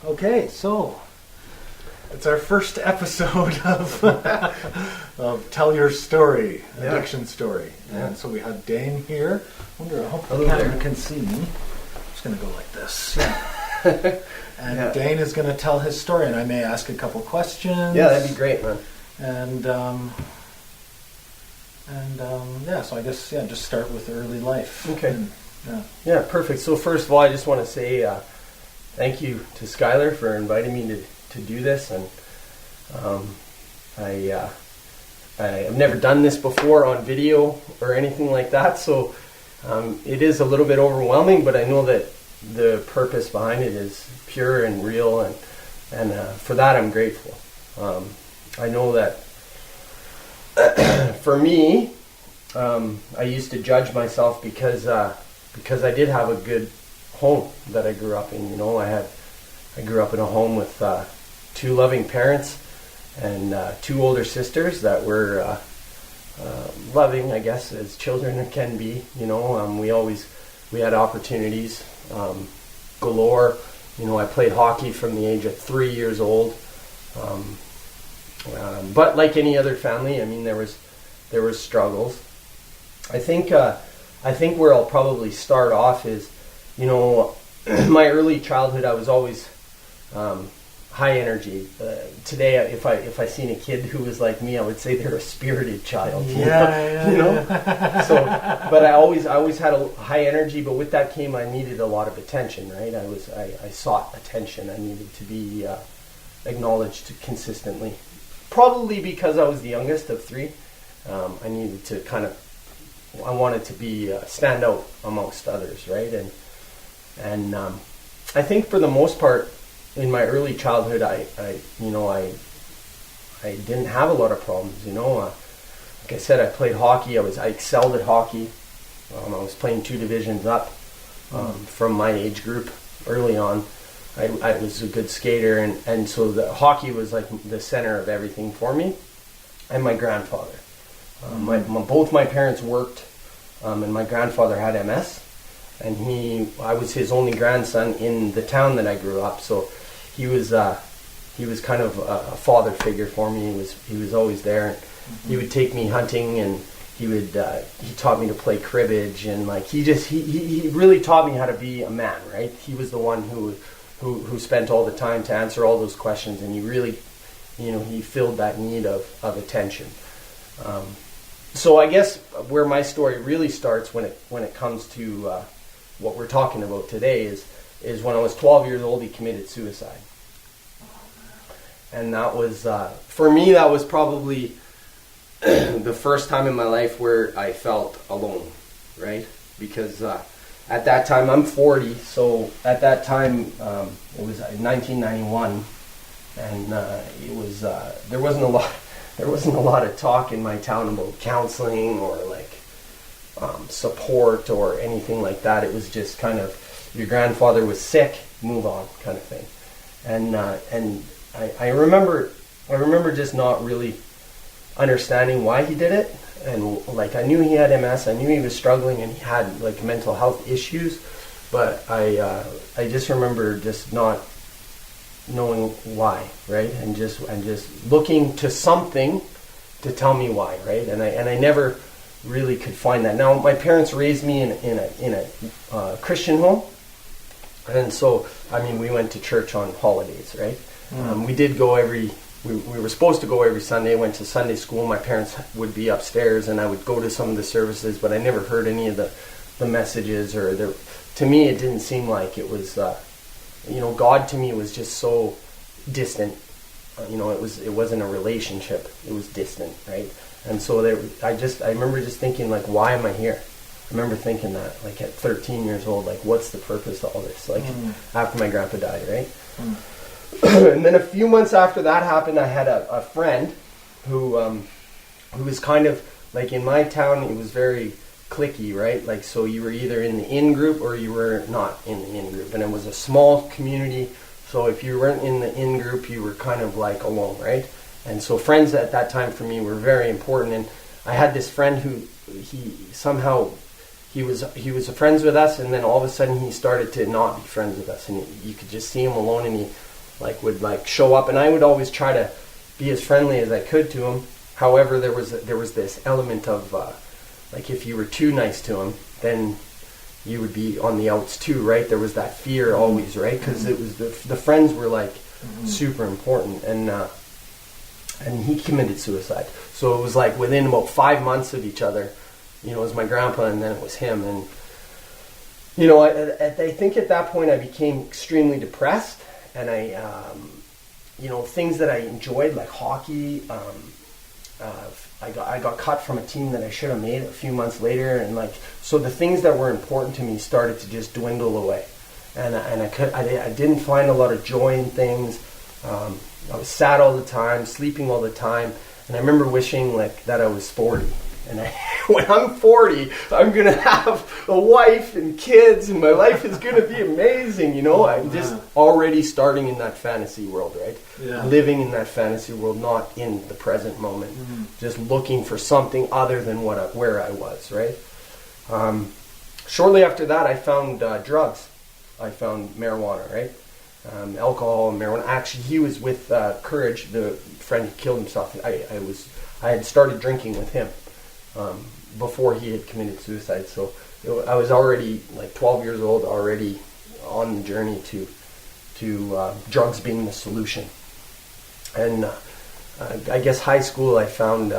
Okay, so it's our first episode of of Tell Your Story, Addiction Story. Yeah. And so we have Dane here. I hope the Hello camera there. can see me. I'm just going to go like this. Yeah. And Dane is going to tell his story, and I may ask a couple questions. Yeah, that'd be great, man. And so I guess just start with early life. Okay. And, Yeah, perfect. So first of all, I just want to say thank you to Skylar for inviting me to do this, and I've never done this before on video or anything like that, so it is a little bit overwhelming, but I know that the purpose behind it is pure and real, and for that I'm grateful. I know that for me, I used to judge myself because I did have a good home that I grew up in. You know, I grew up in a home with two loving parents and two older sisters that were loving, I guess, as children can be. You know, we had opportunities galore. You know, I played hockey from the age of 3 years old. But like any other family, I mean, there was struggles. I think where I'll probably start off is, you know, my early childhood, I was always high energy. Today, if I seen a kid who was like me, I would say they're a spirited child. You know. So, but I always had a high energy. But with that came, I needed a lot of attention. Right? I sought attention. I needed to be acknowledged consistently. Probably because I was the youngest of three, I needed to I wanted to be stand out amongst others, right? And I think for the most part, in my early childhood, I didn't have a lot of problems. You know, like I said, I played hockey. I excelled at hockey. I was playing 2 divisions up from my age group early on. I was a good skater, and so the hockey was like the center of everything for me. And my grandfather. Both my parents worked, and my grandfather had MS, and I was his only grandson in the town that I grew up. So he was kind of a father figure for me. He was always there. He would take me hunting, and he taught me to play cribbage, and like he really taught me how to be a man. Right? He was the one who spent all the time to answer all those questions, and he really, you know, he filled that need of attention. So I guess where my story really starts when it comes to what we're talking about today is when I was 12 years old, he committed suicide. And that was, for me, that was probably the first time in my life where I felt alone, right? Because at that time, I'm 40, so at that time, it was 1991, and it was there wasn't a lot of talk in my town about counseling or like support or anything like that. It was just kind of, your grandfather was sick, move on kind of thing. And I remember just not really understanding why he did it. And like, I knew he had MS, I knew he was struggling and he had like mental health issues, but I just remember just not knowing why, right? And just looking to something to tell me why, right? And I never really could find that. Now, my parents raised me in a Christian home, and so I mean, we went to church on holidays, right? We did go we were supposed to go every Sunday. I went to Sunday school. My parents would be upstairs, and I would go to some of the services, but I never heard any of the messages, or to me, it didn't seem like it was. You know, God to me was just so distant. You know, it wasn't a relationship. It was distant, right? And so I remember just thinking, like, why am I here? I remember thinking that, like, at 13 years old, like, what's the purpose of all this? Like, after my grandpa died, right? And then a few months after that happened, I had a friend who was kind of, like, in my town, it was very cliquey, right? Like, so you were either in the in group or you were not in the in group, and it was a small community, so if you weren't in the in group, you were kind of like alone, right? And so friends at that time for me were very important, and I had this friend who he was friends with us, and then all of a sudden he started to not be friends with us, and you could just see him alone, and like would like show up, and I would always try to be as friendly as I could to him. However, there was this element of like if you were too nice to him, then you would be on the outs too, right? There was that fear always, right? Because it was the friends were like super important, and he committed suicide. So it was like within about 5 months of each other, you know, it was my grandpa and then it was him. And, you know, I think at that point I became extremely depressed, and you know, things that I enjoyed like hockey, I got cut from a team that I should have made a few months later, and like, so the things that were important to me started to just dwindle away, and I didn't find a lot of joy in things. I was sad all the time, sleeping all the time, and I remember wishing like that I was 40. And when I'm 40, I'm gonna have a wife and kids, and my life is gonna be amazing. You know, I'm just already starting in that fantasy world, right? Yeah. Living in that fantasy world, not in the present moment. Just looking for something other than where I was, right? Shortly after that, I found drugs. I found marijuana, right? Alcohol and marijuana. Actually, he was with Courage, the friend who killed himself. I had started drinking with him before he had committed suicide. So I was already like 12 years old, already on the journey to drugs being the solution. And I guess high school, I found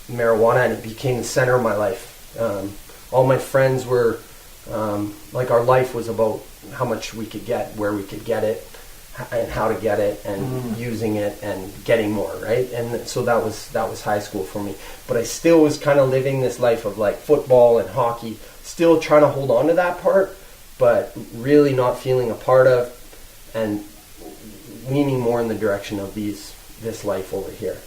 marijuana, and it became the center of my life. All my friends were like, our life was about how much we could get, where we could get it, and how to get it, and using it, and getting more, right? And so that was high school for me. But I still was kind of living this life of like football and hockey, still trying to hold on to that part, but really not feeling a part of, and leaning more in the direction of this life over here.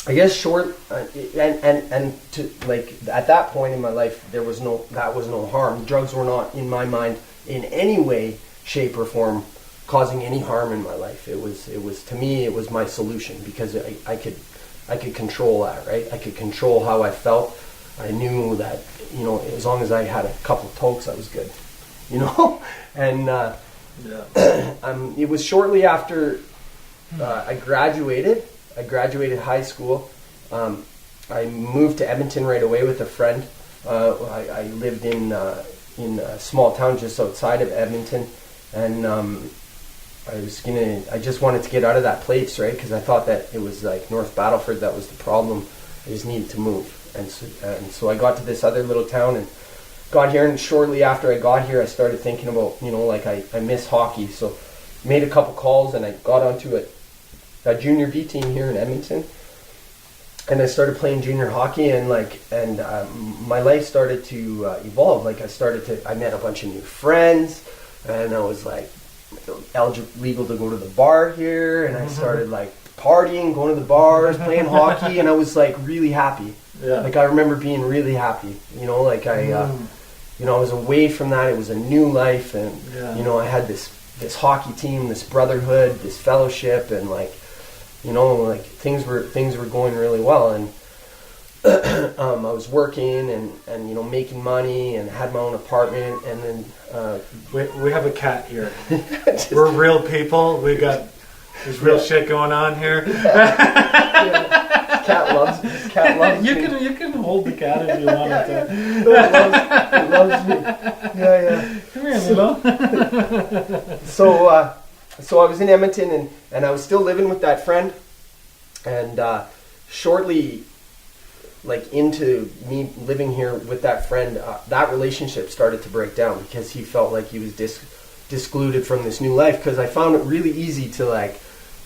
I guess short, and to like at that point in my life, that was no harm. Drugs were not, in my mind, in any way, shape, or form causing any harm in my life. It was to me, it was my solution, because I could control that, right? I could control how I felt. I knew that, you know, as long as I had a couple of tokes, I was good, you know. And it was shortly after I graduated high school. I moved to Edmonton right away with a friend. I lived in a small town just outside of Edmonton, and I just wanted to get out of that place, right? Because I thought that it was like North Battleford that was the problem. I just needed to move, and so I got to this other little town and got here. And shortly after I got here, I started thinking about, you know, like I miss hockey. So made a couple calls, and I got onto a junior B team here in Edmonton, and I started playing junior hockey, and my life started to evolve. Like I met a bunch of new friends, and I was like legal to go to the bar here, and I started like partying, going to the bars, playing hockey, and I was like really happy. Yeah. Like I remember being really happy, you know, like I was away from that. It was a new life, and you know, I had this hockey team, this brotherhood, this fellowship, and like, you know, like things were going really well, and I was working and you know, making money, and had my own apartment, and then we have a cat here. We're real people. There's real shit going on here. Cat loves me. You can hold the cat if you want to. It loves me. Yeah. Come here, little. So I was in Edmonton, and I was still living with that friend, and shortly, like into me living here with that friend, that relationship started to break down, because he felt like he was discluded from this new life, because I found it really easy to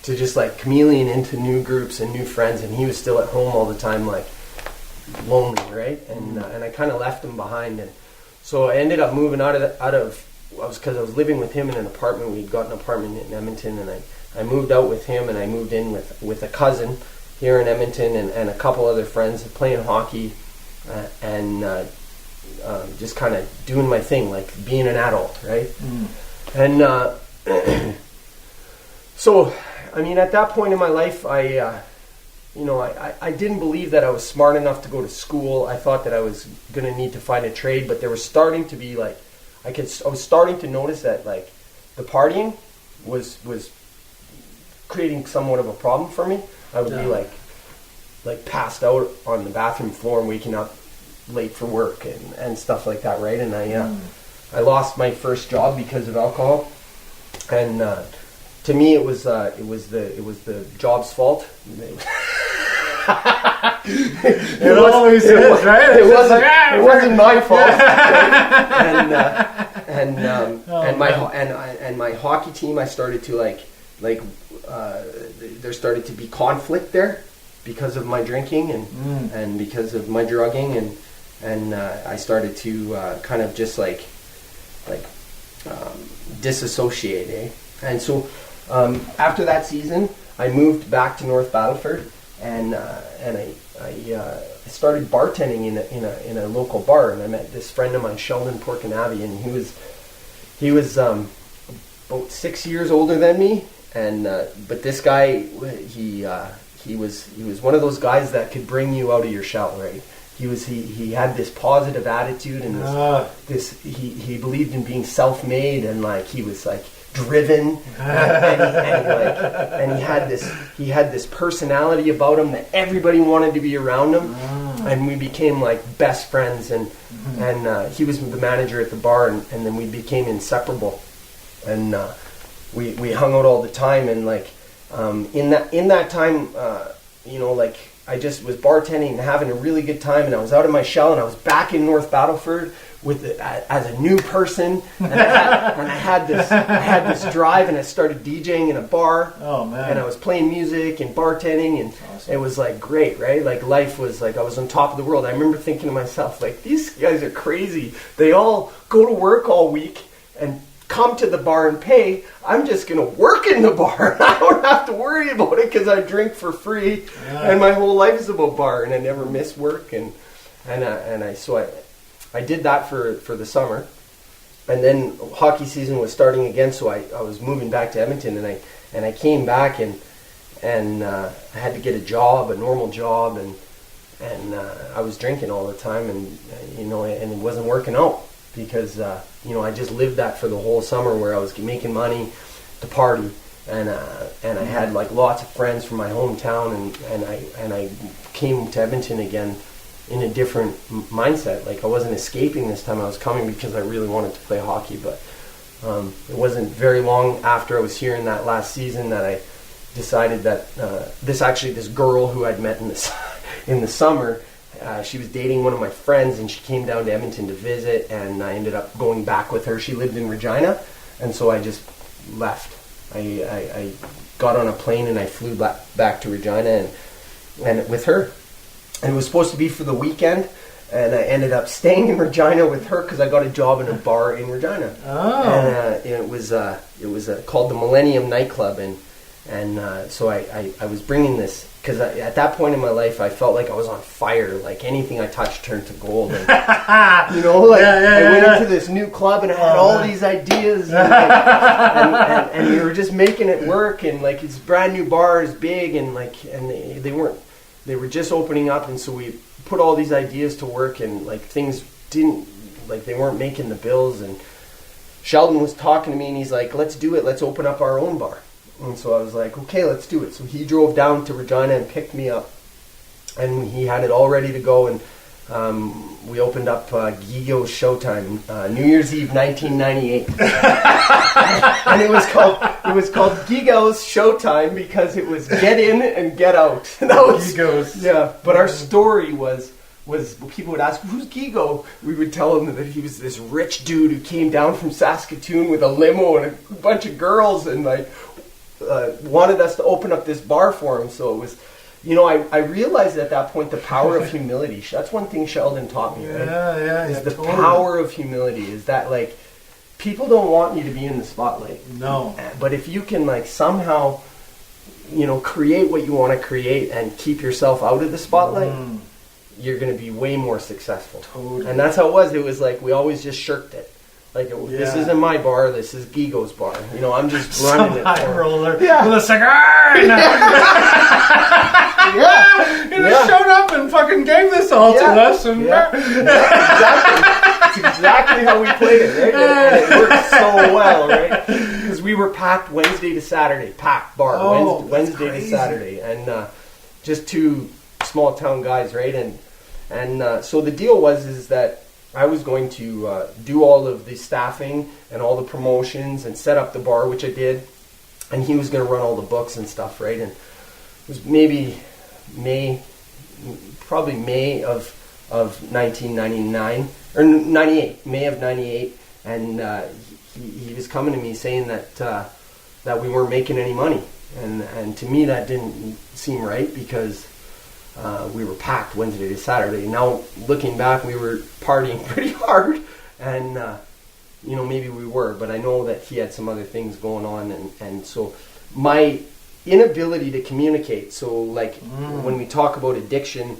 just like chameleon into new groups and new friends, and he was still at home all the time, like lonely, right? And I kind of left him behind, and so I ended up moving because I was living with him in an apartment. We'd got an apartment in Edmonton, and I moved out with him, and I moved in with a cousin here in Edmonton, and a couple other friends, playing hockey, and just kind of doing my thing, like being an adult, right? And so, I mean, at that point in my life, I didn't believe that I was smart enough to go to school. I thought that I was going to need to find a trade, but there was starting to be like, I was starting to notice that like the partying was creating somewhat of a problem for me. I would be like passed out on the bathroom floor and waking up late for work and stuff like that, right? And I lost my first job because of alcohol, and to me it was the job's fault. It always is, right? It wasn't my fault. Right? And my hockey team, I started to there started to be conflict there because of my drinking and because of my drugging, and I started to kind of just disassociate, eh? And so after that season, I moved back to North Battleford, and I started bartending in a local bar, and I met this friend of mine, Sheldon Porkanavi, and he was about 6 years older than me, and but this guy he was one of those guys that could bring you out of your shell, right? He had this positive attitude, and he believed in being self-made, and he was driven, and he had this personality about him that everybody wanted to be around him, and we became best friends, and he was the manager at the bar, and then we became inseparable, and we hung out all the time, and in that time, I just was bartending and having a really good time, and I was out of my shell, and I was back in North Battleford as a new person, and I had this drive, and I started DJing in a bar. Oh man! And I was playing music and bartending, and awesome. It was great, right? Life was I was on top of the world. I remember thinking to myself, these guys are crazy. They all go to work all week and come to the bar and pay. I'm just going to work in the bar. I don't have to worry about it because I drink for free, and my whole life is about bar, and I never miss work, and I did that for the summer, and then hockey season was starting again, so I was moving back to Edmonton, and I came back, and I had to get a normal job, and I was drinking all the time, and and it wasn't working out because I just lived that for the whole summer where I was making money to party, and I had lots of friends from my hometown, and I came to Edmonton again in a different mindset. I wasn't escaping this time. I was coming because I really wanted to play hockey, but it wasn't very long after I was here in that last season that I decided that this girl who I'd met in the summer, she was dating one of my friends, and she came down to Edmonton to visit, and I ended up going back with her. She lived in Regina, and so I just left. I got on a plane and I flew back to Regina and with her. And it was supposed to be for the weekend, and I ended up staying in Regina with her because I got a job in a bar in Regina. Oh. And it was called the Millennium Nightclub, and so I was bringing this because at that point in my life I felt like I was on fire. Anything I touched turned to gold. And, I went into this new club and I had all these ideas, and we were just making it work. And it's a brand new bar, is big, and they were just opening up, and so we put all these ideas to work, and things didn't, they weren't making the bills, and Sheldon was talking to me, and he's like, let's do it, let's open up our own bar. And so I was like, okay, let's do it. So he drove down to Regina and picked me up, and he had it all ready to go, and we opened up Gigo's Showtime, New Year's Eve 1998. And it was called Gigo's Showtime because it was get in and get out. That was Gigo's. Yeah, but our story was people would ask, who's Gigo? We would tell them that he was this rich dude who came down from Saskatoon with a limo and a bunch of girls, and wanted us to open up this bar for him. So it was, I realized at that point the power of humility. That's one thing Sheldon taught me, right? Is the totally. Power of humility. Is that people don't want you to be in the spotlight. No. But if you can somehow, create what you want to create and keep yourself out of the spotlight, you're going to be way more successful. Totally. And that's how it was. It was we always just shirked it. This isn't my bar, this is Gigo's bar. I'm just running it. High roller with a cigar. He just showed up and fucking gave this all to us. And exactly. It's exactly how we played it, right? And it worked so well, right? Because we were packed Wednesday to Saturday, packed bar, Wednesday to Saturday, and just two small town guys, right? And so the deal is that I was going to do all of the staffing and all the promotions and set up the bar, which I did, and he was going to run all the books and stuff, right? And it was maybe probably May of 1999 or 98, May of 98, and he was coming to me saying that we weren't making any money, and to me that didn't seem right because we were packed Wednesday to Saturday. Now looking back, we were partying pretty hard, and maybe we were, but I know that he had some other things going on, and so my inability to communicate. So like when we talk about addiction,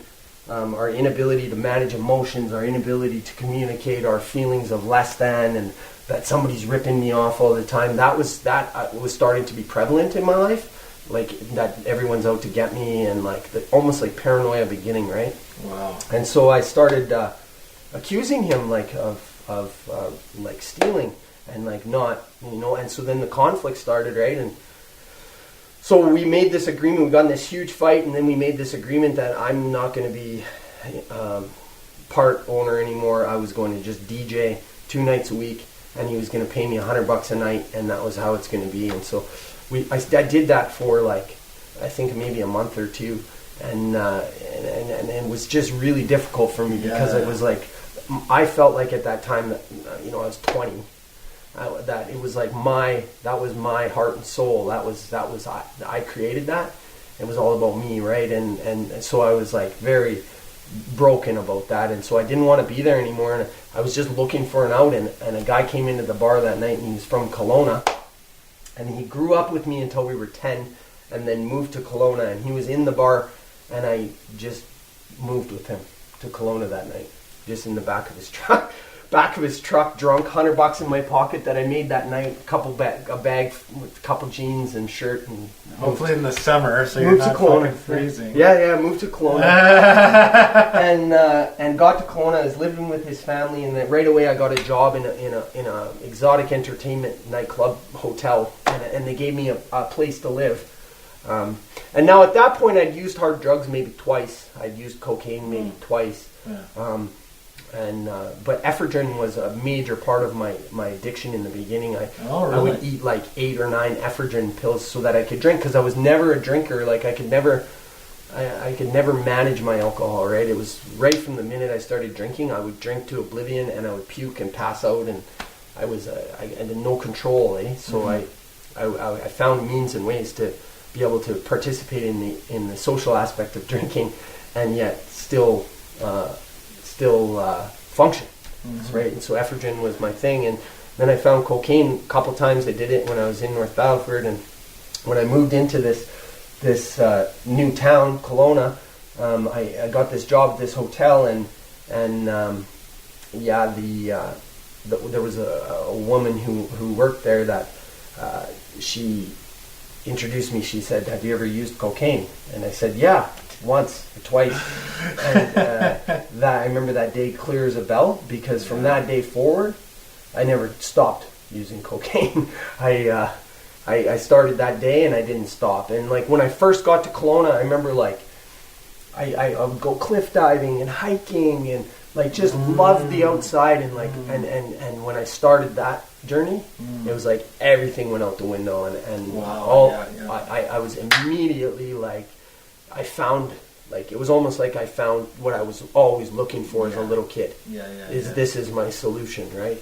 our inability to manage emotions, our inability to communicate our feelings of less than, and that somebody's ripping me off all the time, that was starting to be prevalent in my life. Like that everyone's out to get me, and like almost like paranoia beginning, right? Wow. And so I started accusing him like of like stealing and like not, and so then the conflict started, right? And so we made this agreement. We got in this huge fight, and then we made this agreement that I'm not going to be part owner anymore. I was going to just DJ 2 nights a week, and he was going to pay me $100 a night, and that was how it's going to be. And so I did that for like I think maybe a month or two, and it was just really difficult for me because it was like I felt like at that time that I was 20. That it was like that was my heart and soul. That was I created that. It was all about me, right? And so I was like very broken about that, and so I didn't want to be there anymore. And I was just looking for an out. And a guy came into the bar that night, and he was from Kelowna, and he grew up with me until we were 10, and then moved to Kelowna. And he was in the bar, and I just moved with him to Kelowna that night, just in the back of his truck. Drunk, $100 in my pocket that I made that night, a bag with a couple jeans and shirt, and hopefully in the summer, so you're not fucking freezing. Yeah, moved to Kelowna, and got to Kelowna. I was living with his family, and then right away I got a job in a exotic entertainment nightclub hotel, and they gave me a place to live. And now at that point I'd used hard drugs maybe twice. I'd used cocaine maybe twice. Yeah. But ephedrine was a major part of my addiction in the beginning. I would eat like 8 or 9 ephedrine pills so that I could drink, because I was never a drinker. Like I could never manage my alcohol, right? It was right from the minute I started drinking. I would drink to oblivion, and I would puke and pass out, and I had no control, eh? So I found means and ways to be able to participate in the social aspect of drinking, and yet still function, right? And so ephedrine was my thing, and then I found cocaine a couple times. I did it when I was in North Battleford, and when I moved into this new town, Kelowna, I got this job at this hotel, and there was a woman who worked there that she introduced me. She said, "Have you ever used cocaine?" And I said, "Yeah, once or twice." And that I remember that day clear as a bell, because from that day forward I never stopped using cocaine. I started that day and I didn't stop. And like when I first got to Kelowna, I remember like I would go cliff diving and hiking and like just loved the outside, and like and when I started that journey, it was like everything went out the window, and I was immediately like, I found, like, it was almost like I found what I was always looking for as a little kid. This is my solution, right?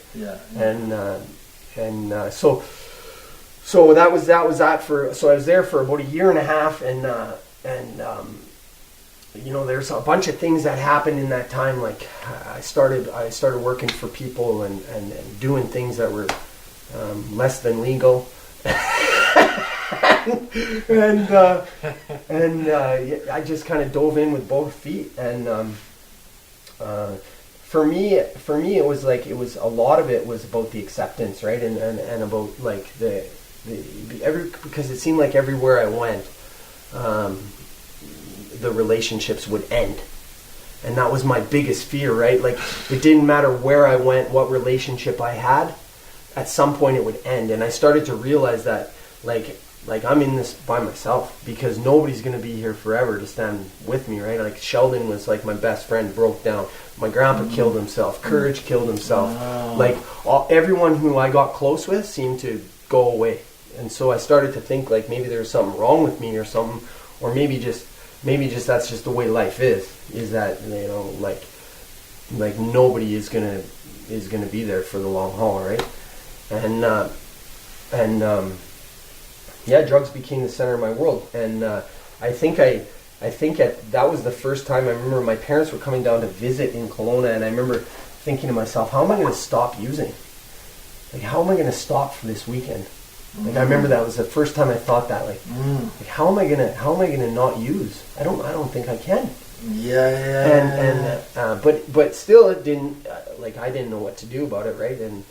So that was that for. So I was there for about a year and a half, and there's a bunch of things that happened in that time. Like I started working for people and doing things that were less than legal. I just kind of dove in with both feet, and for me it was like, a lot of it was about the acceptance, right, and about like because it seemed like everywhere I went, the relationships would end, And that was my biggest fear, right? Like, it didn't matter where I went, what relationship I had, at some point it would end. And I started to realize that, like I'm in this by myself, because nobody's going to be here forever to stand with me, right? Like, Sheldon was like my best friend, broke down. My grandpa killed himself. Courage killed himself. Like, everyone who I got close with seemed to go away. And so I started to think, like, maybe there was something wrong with me or something, or maybe just that's just the way life is that, you know, like nobody is gonna be there for the long haul, right? And yeah, drugs became the center of my world. And I think that was the first time. I remember my parents were coming down to visit in Kelowna, and I remember thinking to myself, how am I going to stop using? Like, how am I going to stop for this weekend? Like, I remember that was the first time I thought that. Like, how am I gonna not use? I don't think I can. But still, it didn't. I didn't know what to do about it, right? And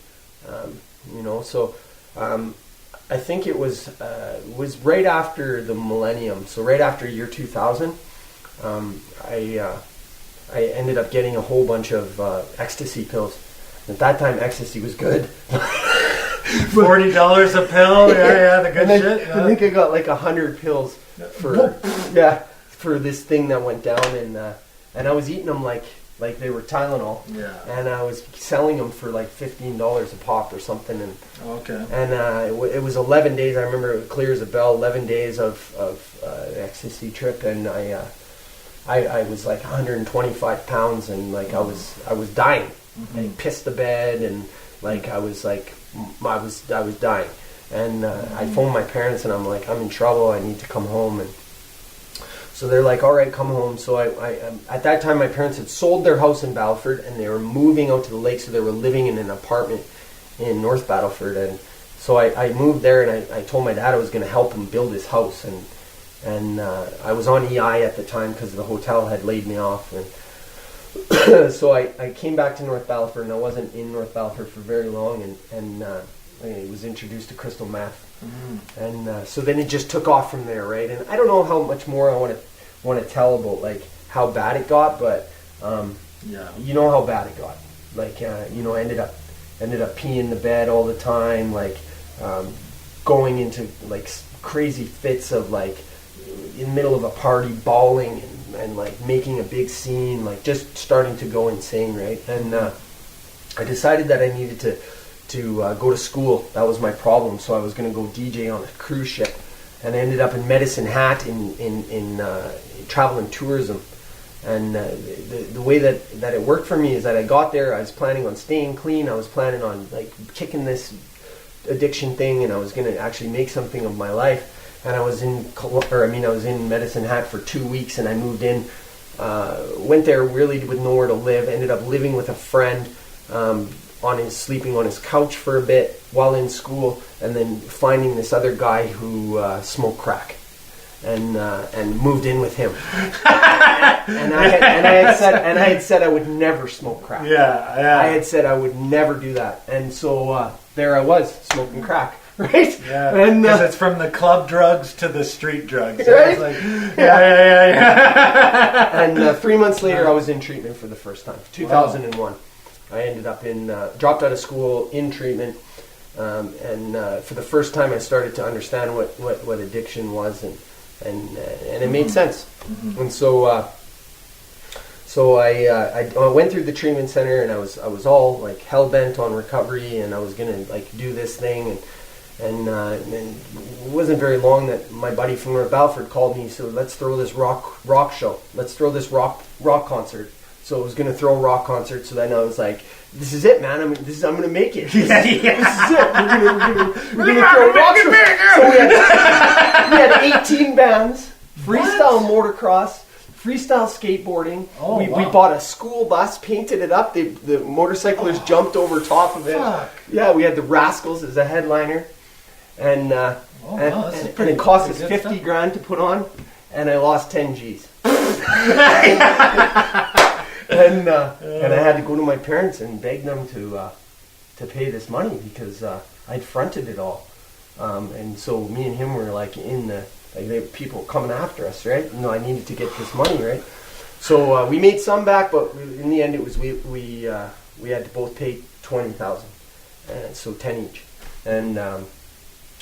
you know, so I think it was right after the millennium. So right after year 2000, I ended up getting a whole bunch of ecstasy pills. At that time, ecstasy was good. $40 a pill, the good shit. I think I got like 100 pills for this thing that went down, and I was eating them like they were Tylenol. Yeah. And I was selling them for like $15 a pop or something. And it was 11 days. I remember it clear as a bell. 11 days of ecstasy trip, and I was like 125 pounds, and like I was dying. I pissed the bed, and like I was dying, and I phoned my parents, and I'm like, I'm in trouble, I need to come home. And so they're like, all right, come home. So I at that time, my parents had sold their house in Battleford, and they were moving out to the lake, so they were living in an apartment in North Battleford. And so I moved there, and I told my dad I was going to help him build his house, and I was on EI at the time because the hotel had laid me off. And so I came back to North Battleford, and I wasn't in North Battleford for very long, and I was introduced to crystal meth. And so then it just took off from there, right? And I don't know how much more I want to tell about like how bad it got, but you know how bad it got. Like you know, I ended up peeing the bed all the time, like going into like crazy fits of like in the middle of a party bawling and like making a big scene, like just starting to go insane, right? And I decided that I needed to go to school. That was my problem. So I was going to go DJ on a cruise ship, and I ended up in Medicine Hat in travel and tourism. And the way that it worked for me is that I got there, I was planning on staying clean, I was planning on like kicking this addiction thing, and I was going to actually make something of my life. And I was in Medicine Hat for 2 weeks, and I moved in, went there really with nowhere to live, ended up living with a friend, sleeping on his couch for a bit while in school, and then finding this other guy who smoked crack, and moved in with him. and I had said I would never smoke crack. I had said I would never do that, and so there I was smoking crack. Right? Yeah, because it's from the club drugs to the street drugs. Right? Like, And 3 months later, I was in treatment for the first time. 2001. Wow. I ended up dropped out of school, in treatment, and for the first time, I started to understand what addiction was, and it made sense. And so I went through the treatment center, and I was all like hell bent on recovery, and I was gonna like do this thing, and it wasn't very long that my buddy from North Battleford called me. He said, let's throw this rock show. Let's throw this rock concert. So I was going to throw a rock concert. So then I was like, this is it, man. I'm going to make it. This is it. We're going to throw a rock show. So we had 18 bands, freestyle motocross, freestyle skateboarding. We bought a school bus, painted it up. The motorcyclers jumped over top of it. Fuck. Yeah, we had the Rascals as a headliner. And it cost us 50 grand to put on, and I lost 10 G's. and I had to go to my parents and beg them to pay this money because I'd fronted it all. And so me and him were like in the people coming after us, right? I needed to get this money, right? So we made some back, but in the end, it was we had to both pay $20,000, and so 10 each, and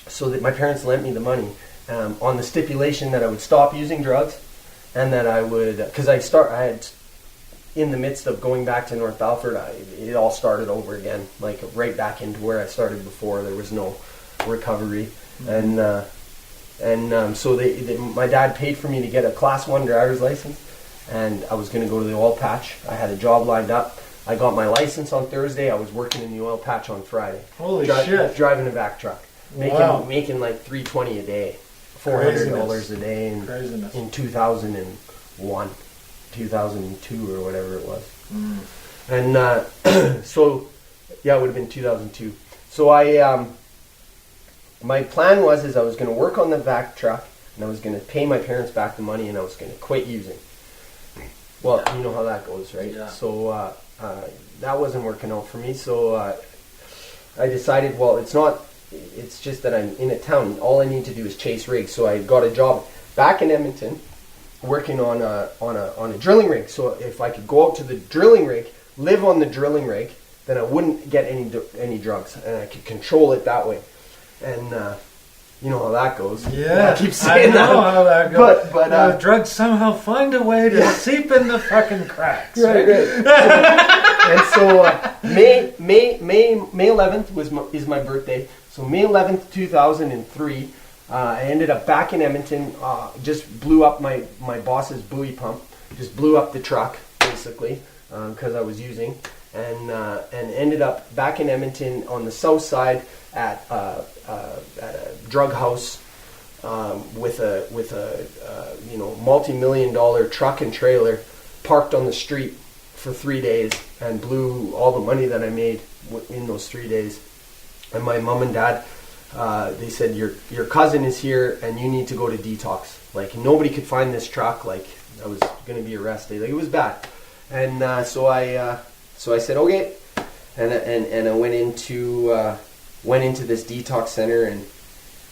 so that my parents lent me the money on the stipulation that I would stop using drugs, and that I would, because I had in the midst of going back to North Alford, it all started over again, like right back into where I started before. There was no recovery, and so my dad paid for me to get a Class 1 driver's license, and I was going to go to the oil patch. I had a job lined up. I got my license on Thursday. I was working in the oil patch on Friday. Holy shit! Driving a vac truck, making like $320 a day, $400 a day in 2001. 2002 or whatever it was. And so yeah, it would have been 2002. So my plan was I was going to work on the vac truck, and I was going to pay my parents back the money, and I was going to quit using. Well, you know how that goes, right? Yeah. So that wasn't working out for me, so I decided, well, it's just that I'm in a town. All I need to do is chase rigs. So I got a job back in Edmonton, working on a drilling rig. So if I could go out to the drilling rig, live on the drilling rig, then I wouldn't get any drugs, and I could control it that way. And you know how that goes. Yeah, I keep saying I know how that goes. But drugs somehow find a way to seep in the fucking cracks. Right. And so May 11th is my birthday. So May 11th, 2003. I ended up back in Edmonton, just blew up my boss's buoy pump, just blew up the truck, basically, because I was using, and ended up back in Edmonton on the south side at a drug house with a multi-million-dollar truck and trailer parked on the street for 3 days, and blew all the money that I made in those 3 days. And my mom and dad, they said, your cousin is here and you need to go to detox. Like, nobody could find this truck. Like, I was going to be arrested. Like, it was bad. And so I said okay, and I went into this detox center,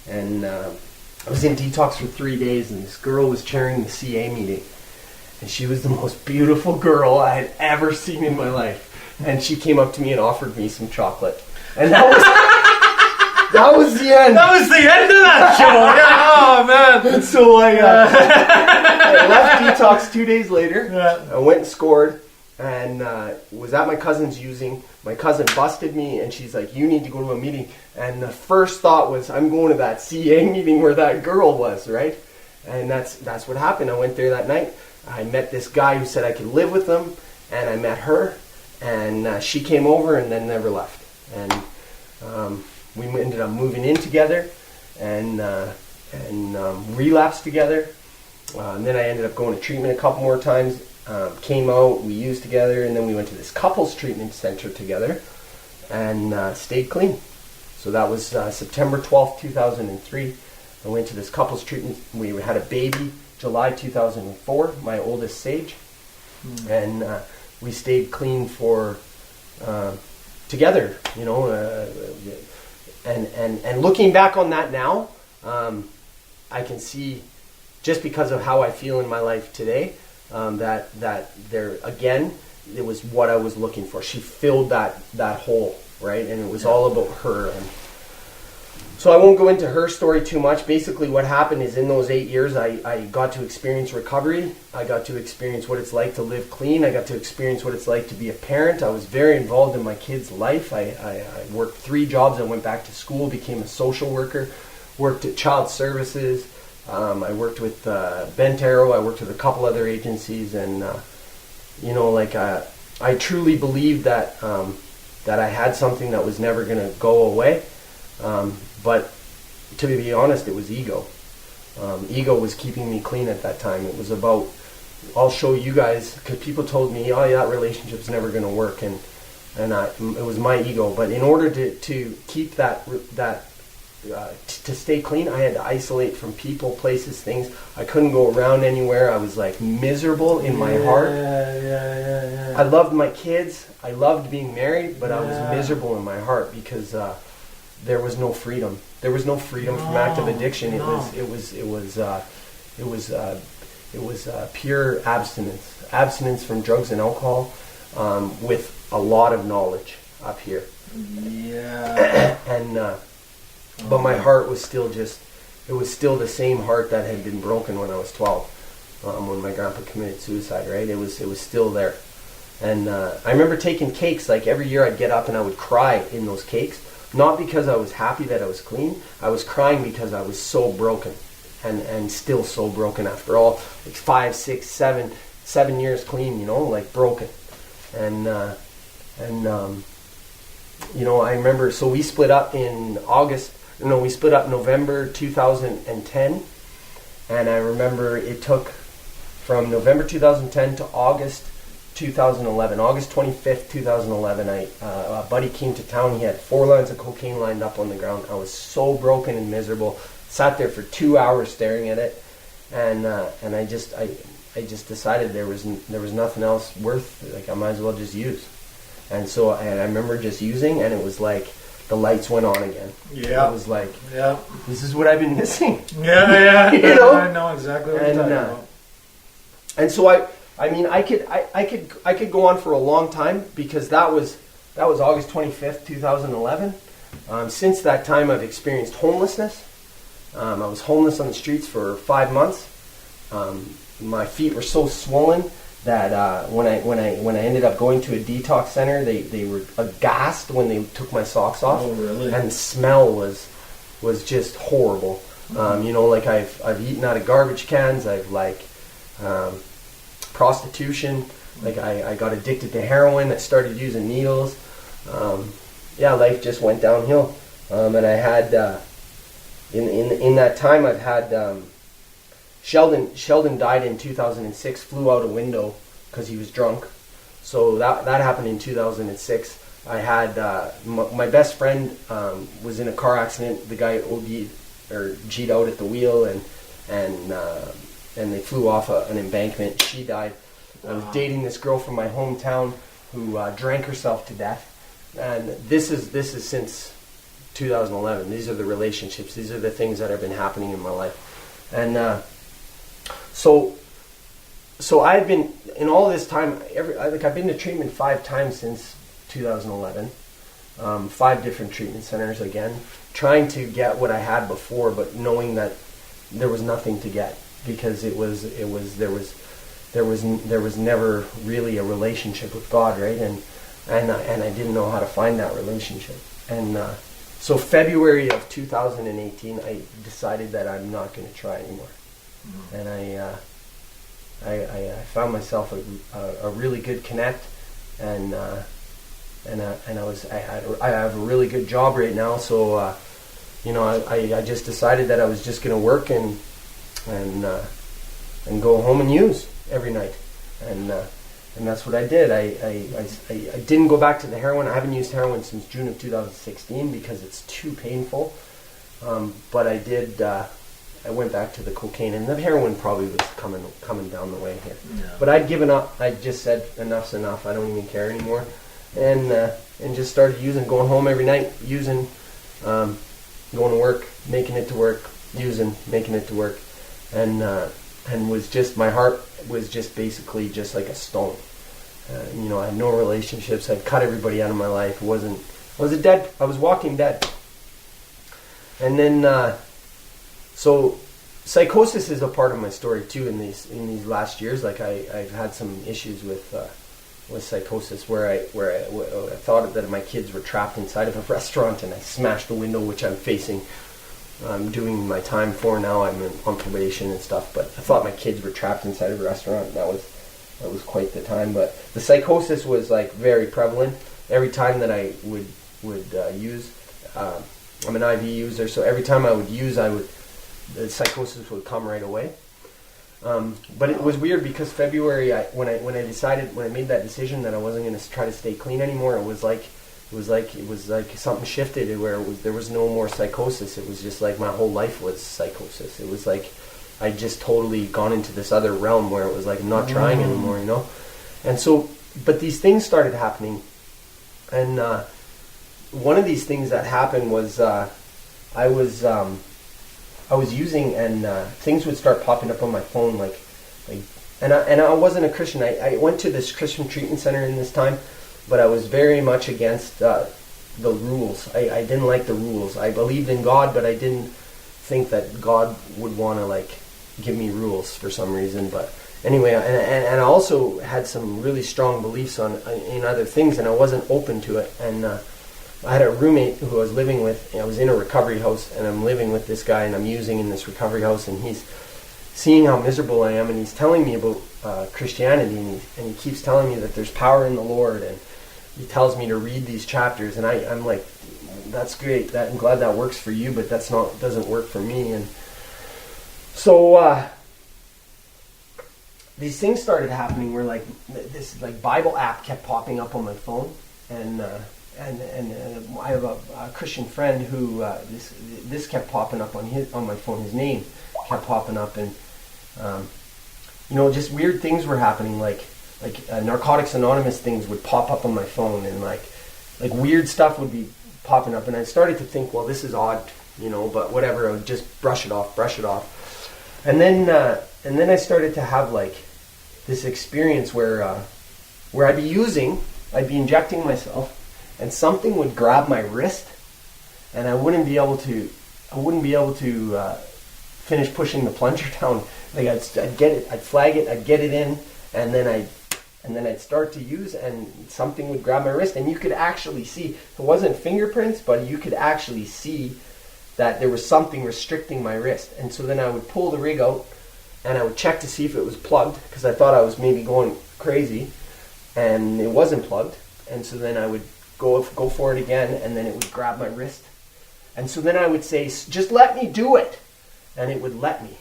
and I was in detox for 3 days, and this girl was chairing the CA meeting, and she was the most beautiful girl I had ever seen in my life. And she came up to me and offered me some chocolate, and that was the end. That was the end of that show. Yeah, oh man. And so I left detox 2 days later. Yeah. I went and scored, and was at my cousin's using. My cousin busted me, and she's like, "You need to go to a meeting." And the first thought was, I'm going to that CA meeting where that girl was, right? And that's what happened. I went there that night. I met this guy who said I could live with him, and I met her, and she came over and then never left. And we ended up moving in together and relapsed together. And then I ended up going to treatment a couple more times. Came out, we used together, and then we went to this couples treatment center together and stayed clean. So that was September 12th, 2003. I went to this couples treatment. We had a baby July 2004, my oldest Sage. And we stayed clean for together, you know. And looking back on that now, I can see, just because of how I feel in my life today, that there again, it was what I was looking for. She filled that hole, right? And it was all about her. And so I won't go into her story too much. Basically what happened is, in those 8 years, I got to experience recovery. I got to experience what it's like to live clean. I got to experience what it's like to be a parent. I was very involved in my kids' life. I worked 3 jobs. I went back to school, became a social worker, worked at child services. I worked with Bent Arrow. I worked with a couple other agencies, and I truly believed that I had something that was never going to go away. But to be honest, it was ego. Ego was keeping me clean at that time. It was about, I'll show you guys, because people told me, oh yeah, that relationship's never going to work, and it was my ego. But in order to keep to stay clean, I had to isolate from people, places, things. I couldn't go around anywhere. I was like miserable in my heart. Yeah. I loved my kids. I loved being married, but I was miserable in my heart because there was no freedom. There was no freedom from active addiction. It was pure abstinence from drugs and alcohol, with a lot of knowledge up here. Yeah. And but my heart was still it was still the same heart that had been broken when I was 12, when my grandpa committed suicide, right? It was still there. And I remember taking cakes, like every year I'd get up and I would cry in those cakes, not because I was happy that I was clean. I was crying because I was so broken, and still so broken after all, like 5, 6, 7 years clean, you know, like broken. And you know, I remember, so we split up in November 2010, and I remember it took from November 2010 to August 2011, August 25th, 2011, a buddy came to town. He had 4 lines of cocaine lined up on the ground. I was so broken and miserable. Sat there for 2 hours staring at it, and I just decided there was nothing else worth, like, I might as well just use. And so I remember just using, and it was like the lights went on again. Yeah. It was like, yeah, this is what I've been missing. Yeah. You know? I know exactly what you're talking about. And so I mean, I could go on for a long time, because that was August 25th, 2011. Since that time, I've experienced homelessness. I was homeless on the streets for 5 months. My feet were so swollen that when I ended up going to a detox center, they were aghast when they took my socks off. Oh, really? And the smell was just horrible. You know, like I've eaten out of garbage cans. I've prostitution. Like I got addicted to heroin. I started using needles. Life just went downhill. And I had in that time, I've had Sheldon died in 2006. Flew out a window because he was drunk. So that happened in 2006. I had my best friend was in a car accident. The guy OD'd or G'd out at the wheel, and they flew off an embankment. She died. I was dating this girl from my hometown who drank herself to death. And this is since 2011. These are the relationships. These are the things that have been happening in my life. And so I've been, in all this time, I've been to treatment 5 times since 2011. 5 different treatment centers again, trying to get what I had before, but knowing that there was nothing to get, because there was never really a relationship with God, right? And I didn't know how to find that relationship. And so February of 2018, I decided that I'm not going to try anymore. Mm-hmm. And I found myself a really good connect, and I have a really good job right now. So I just decided that I was just going to work and go home and use every night, and that's what I did. I didn't go back to the heroin. I haven't used heroin since June of 2016 because it's too painful. But I did. I went back to the cocaine, and the heroin probably was coming down the way here. Yeah. But I'd given up. I just said enough's enough. I don't even care anymore, and just started using, going home every night, using, going to work, making it to work, using, making it to work, and was just, my heart was just basically just like a stone. I had no relationships. I'd cut everybody out of my life. I was walking dead. And then, so psychosis is a part of my story too. In these last years, like I've had some issues with psychosis where I thought that my kids were trapped inside of a restaurant, and I smashed the window, which I'm facing. I'm doing my time for now. I'm on probation and stuff, but I thought my kids were trapped inside of a restaurant. And that was quite the time. But the psychosis was like very prevalent. Every time that I would use, I'm an IV user, so every time I would use, the psychosis would come right away. But it was weird because February, when I made that decision that I wasn't going to try to stay clean anymore, it was like something shifted where there was no more psychosis. It was just like my whole life was psychosis. It was like I just totally gone into this other realm where it was like I'm not trying anymore, you know. And so, but these things started happening, and one of these things that happened was I was using, and things would start popping up on my phone, like And I wasn't a Christian. I went to this Christian treatment center in this time, but I was very much against the rules. I didn't like the rules. I believed in God, but I didn't think that God would want to like give me rules for some reason. But anyway, and I also had some really strong beliefs in other things, and I wasn't open to it. And I had a roommate who I was living with. I was in a recovery house, and I'm living with this guy, and I'm using in this recovery house, and he's seeing how miserable I am, and he's telling me about Christianity, and he keeps telling me that there's power in the Lord, and he tells me to read these chapters, and I'm like, that's great, I'm glad that works for you, but doesn't work for me. And so these things started happening where like this like Bible app kept popping up on my phone, and I have a Christian friend who this kept popping up on my phone. His name kept popping up, and just weird things were happening, like Narcotics Anonymous things would pop up on my phone, and like weird stuff would be popping up, and I started to think, well, this is odd, but whatever. I would just brush it off, and then I started to have like this experience where I'd be injecting myself, and something would grab my wrist, and I wouldn't be able to finish pushing the plunger down. Like I'd get it, I'd flag it, I'd get it in, and then I'd start to use, and something would grab my wrist, and you could actually see, it wasn't fingerprints, but you could actually see that there was something restricting my wrist. And so then I would pull the rig out, and I would check to see if it was plugged, because I thought I was maybe going crazy, and it wasn't plugged. And so then I would go for it again, and then it would grab my wrist. And so then I would say, just let me do it. And it would let me.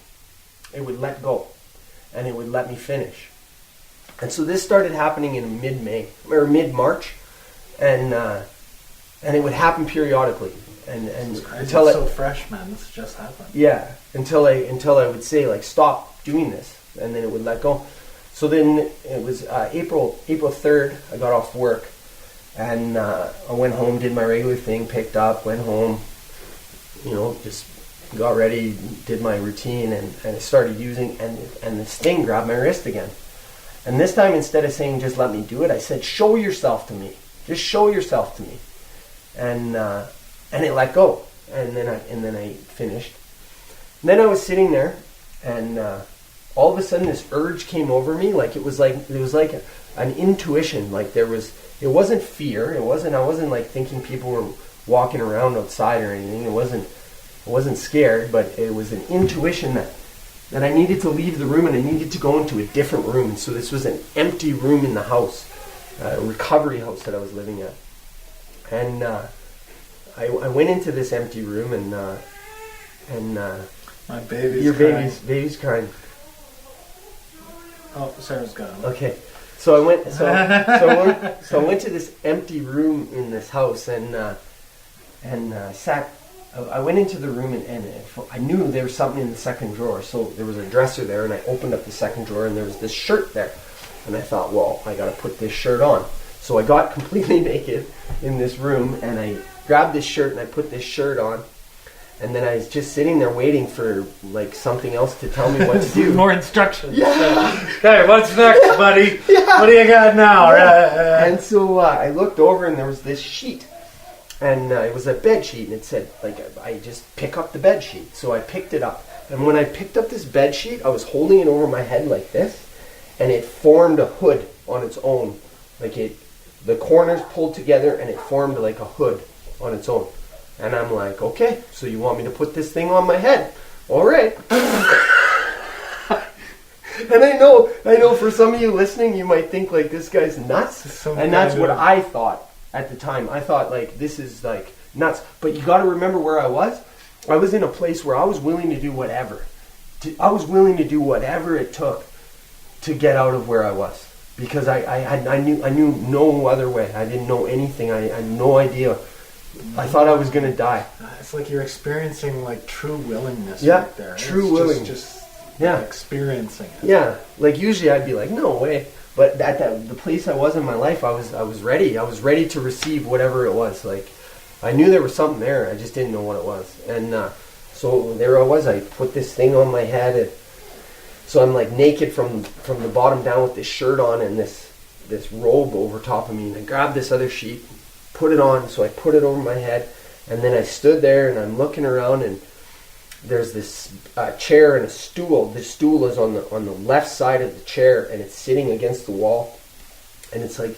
It would let go. And it would let me finish. And so this started happening in mid-May, or mid-March. And it would happen periodically. And until it's so fresh, man. This just happened. Yeah. Until I would say, like, stop doing this. And then it would let go. So then it was April 3rd, I got off work. And I went home, did my regular thing, picked up, went home, just got ready, did my routine, and I started using, and this thing grabbed my wrist again. And this time, instead of saying, just let me do it, I said, show yourself to me. Just show yourself to me. And it let go. And then I finished. And then I was sitting there, and all of a sudden this urge came over me, like it was like an intuition, like it wasn't fear, I wasn't like thinking people were walking around outside or anything. I wasn't scared, but it was an intuition that I needed to leave the room, and I needed to go into a different room. And so this was an empty room in the house, a recovery house that I was living at. And I went into this empty room, and my baby's crying. Oh, Sarah's gone. Okay. So I went. So I went to this empty room in this house, and sat. I went into the room, and I knew there was something in the second drawer. So there was a dresser there, and I opened up the second drawer, and there was this shirt there, and I thought, well, I got to put this shirt on. So I got completely naked in this room, and I grabbed this shirt, and I put this shirt on. And then I was just sitting there waiting for like something else to tell me what to do. More instructions. Yeah. Okay, what's next, buddy? Yeah. What do you got now? Yeah. And so I looked over, and there was this sheet, and it was a bed sheet, and it said like I just pick up the bed sheet. So I picked it up, and when I picked up this bed sheet, I was holding it over my head like this, and it formed a hood on its own, the corners pulled together, and it formed like a hood on its own. And I'm like, okay, so you want me to put this thing on my head? All right. And I know for some of you listening, you might think like this guy's nuts. And that's what I thought at the time. I thought like this is like nuts. But you got to remember where I was. I was in a place where I was willing to do whatever. I was willing to do whatever it took to get out of where I was, because I knew no other way. I didn't know anything. I had no idea. I thought I was going to die. It's like you're experiencing like true willingness right there. True willingness. Just yeah. Experiencing it. Yeah. Like usually I'd be like, no way. But at the place I was in my life, I was ready. I was ready to receive whatever it was. Like I knew there was something there. I just didn't know what it was. And so there I was. I put this thing on my head, So I'm like naked from the bottom down with this shirt on and this robe over top of me. And I grabbed this other sheet, put it on. So I put it over my head. And then I stood there and I'm looking around, and there's this chair and a stool. The stool is on the left side of the chair, and it's sitting against the wall. And it's like,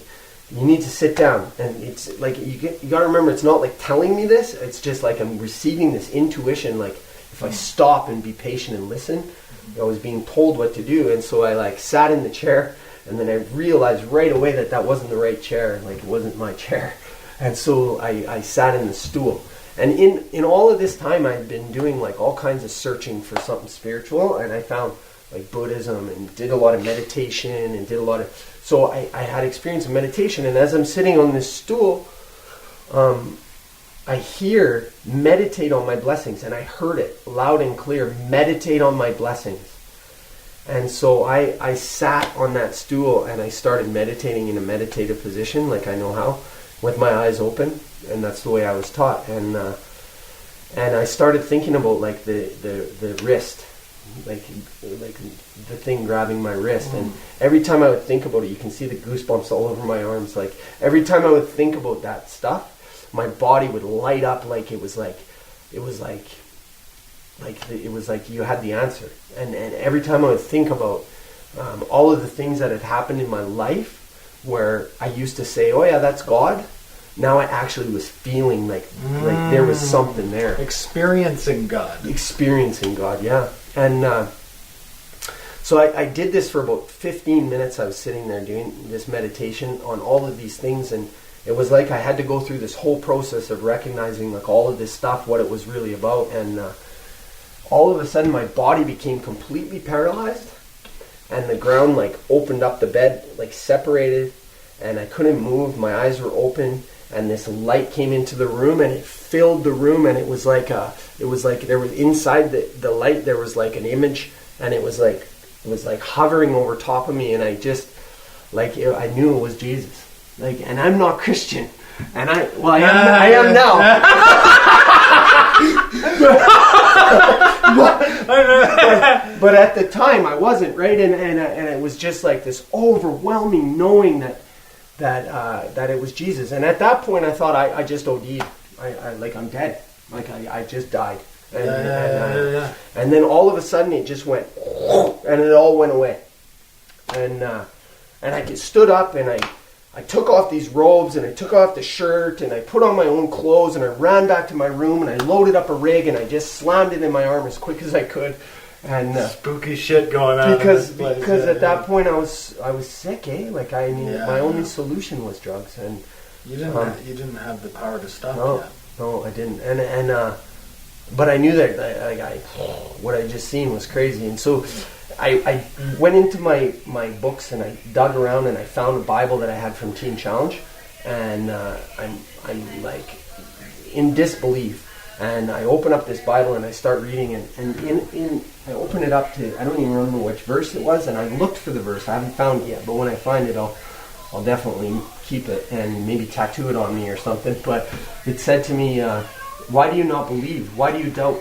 you need to sit down. And it's like, you got to remember, it's not like telling me this. It's just like I'm receiving this intuition. Like if I stop and be patient and listen, I was being told what to do. And so I like sat in the chair, and then I realized right away that wasn't the right chair. Like it wasn't my chair. And so I sat in the stool. And in all of this time, I'd been doing like all kinds of searching for something spiritual, and I found like Buddhism and did a lot of meditation and did a lot of... So I had experience of meditation, and as I'm sitting on this stool, I hear, meditate on my blessings, and I heard it loud and clear, meditate on my blessings. And so I sat on that stool and I started meditating in a meditative position, like I know how, with my eyes open, and that's the way I was taught. And I started thinking about like the wrist, like the thing grabbing my wrist. And every time I would think about it, you can see the goosebumps all over my arms. Like every time I would think about that stuff, my body would light up like it was like you had the answer. And every time I would think about all of the things that had happened in my life, where I used to say, oh yeah, that's God. Now I actually was feeling like there was something there. Experiencing God. Experiencing God, yeah. And so I did this for about 15 minutes. I was sitting there doing this meditation on all of these things, and it was like I had to go through this whole process of recognizing like all of this stuff, what it was really about. And all of a sudden my body became completely paralyzed, and the ground like opened up, the bed like separated, and I couldn't move. My eyes were open, and this light came into the room, and it filled the room, and it was like there was inside the light there was like an image, and it was like hovering over top of me, and I just I knew it was Jesus. Like, and I'm not Christian, and I am now. but at the time I wasn't, right? And it was just like this overwhelming knowing that it was Jesus. And at that point I thought I just OD'd. I'm dead. Like I just died. And then all of a sudden it just went, and it all went away. And I stood up, and I took off these robes, and I took off the shirt, and I put on my own clothes, and I ran back to my room, and I loaded up a rig, and I just slammed it in my arm as quick as I could. And spooky shit going on. Because at that point I was sick, eh? Like my only solution was drugs, and you didn't have the power to stop yet. No, I didn't. And but I knew that what I just seen was crazy, and so I went into my books, and I dug around, and I found a Bible that I had from Teen Challenge, and I'm like in disbelief, and I open up this Bible and I start reading, and I open it up to, I don't even remember which verse it was, and I looked for the verse. I haven't found it yet, but when I find it, I'll definitely keep it and maybe tattoo it on me or something. But it said to me, why do you not believe? Why do you doubt?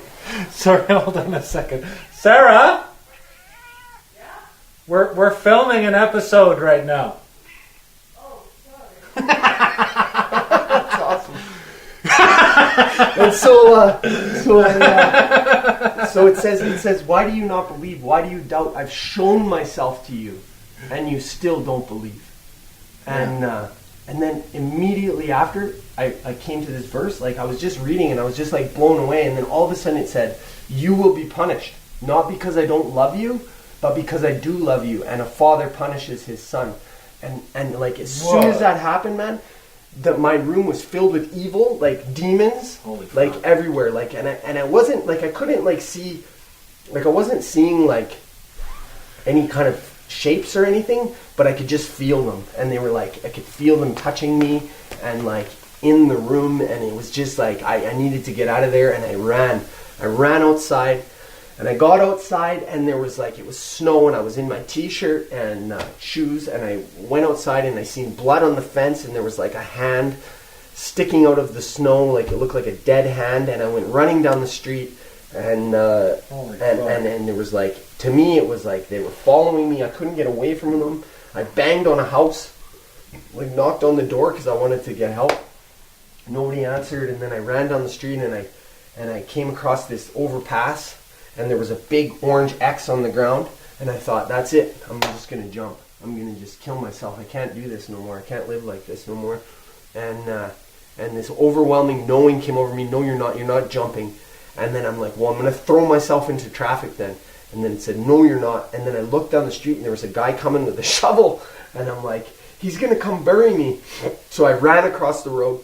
Sorry, hold on a second. Sarah? We're filming an episode right now. Oh, sorry. That's awesome. And so it says, why do you not believe? Why do you doubt? I've shown myself to you, and you still don't believe. And then immediately after, I came to this verse. Like I was just reading, and I was just like blown away. And then all of a sudden it said, you will be punished, not because I don't love you, but because I do love you, and a father punishes his son. And like as soon as that happened, man, my room was filled with evil, like demons, like everywhere. Like and I wasn't like I couldn't like see, like I wasn't seeing like any kind of shapes or anything, but I could just feel them, and they were like I could feel them touching me, and like in the room, and it was just like I needed to get out of there, and I ran outside. And I got outside, and there was like, it was snow, and I was in my t-shirt and shoes, and I went outside, and I seen blood on the fence, and there was like a hand sticking out of the snow, like it looked like a dead hand, and I went running down the street, And Holy fuck. and it was like, to me it was like they were following me. I couldn't get away from them. I banged on a house, like knocked on the door because I wanted to get help. Nobody answered, and then I ran down the street and I came across this overpass, and there was a big orange X on the ground, and I thought, that's it. I'm just gonna jump. I'm gonna just kill myself. I can't do this no more. I can't live like this no more. And this overwhelming knowing came over me. No, you're not jumping. And then I'm like, well, I'm going to throw myself into traffic then. And then it said, no, you're not. And then I looked down the street and there was a guy coming with a shovel. And I'm like, he's going to come bury me. So I ran across the road,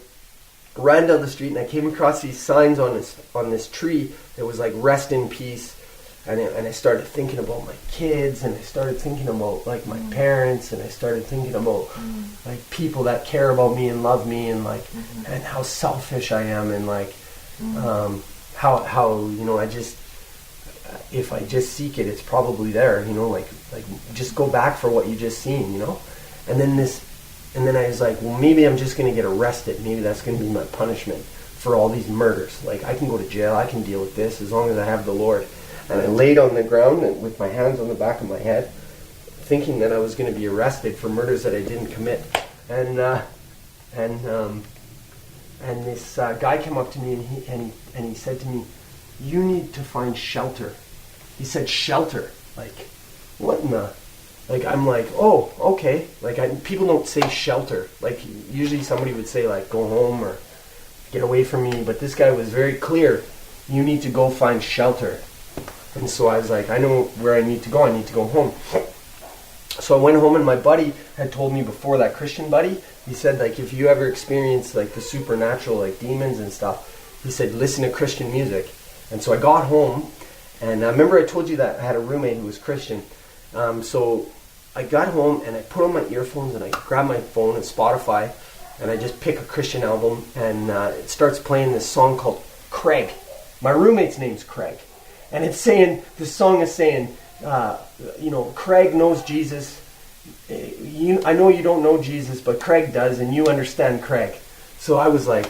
ran down the street, and I came across these signs on this tree that was like, rest in peace. And I started thinking about my kids, and I started thinking about like my parents, and I started thinking about like people that care about me and love me, and like and how selfish I am, and like how you know, I just, if I just seek it, it's probably there, you know, like just go back for what you just seen, you know. And then I was like, well, maybe I'm just gonna get arrested. Maybe that's gonna be my punishment for all these murders. Like, I can go to jail, I can deal with this as long as I have the Lord. And I laid on the ground and with my hands on the back of my head, thinking that I was going to be arrested for murders that I didn't commit. And this guy came up to me and he said to me, "You need to find shelter." He said, "Shelter." Like, what in the? Like, I'm like, oh, okay. Like, people don't say shelter. Like, usually somebody would say like, go home or get away from me. But this guy was very clear. You need to go find shelter. And so I was like, I know where I need to go. I need to go home. So I went home, and my buddy had told me before, that Christian buddy, he said, like, if you ever experience like the supernatural, like demons and stuff, he said, listen to Christian music. And so I got home, and I remember I told you that I had a roommate who was Christian. So I got home, and I put on my earphones, and I grabbed my phone and Spotify, and I just pick a Christian album, and it starts playing this song called Craig. My roommate's name's Craig. And it's saying, the song is saying, you know, Craig knows Jesus. I know you don't know Jesus, but Craig does, and you understand Craig. So I was like,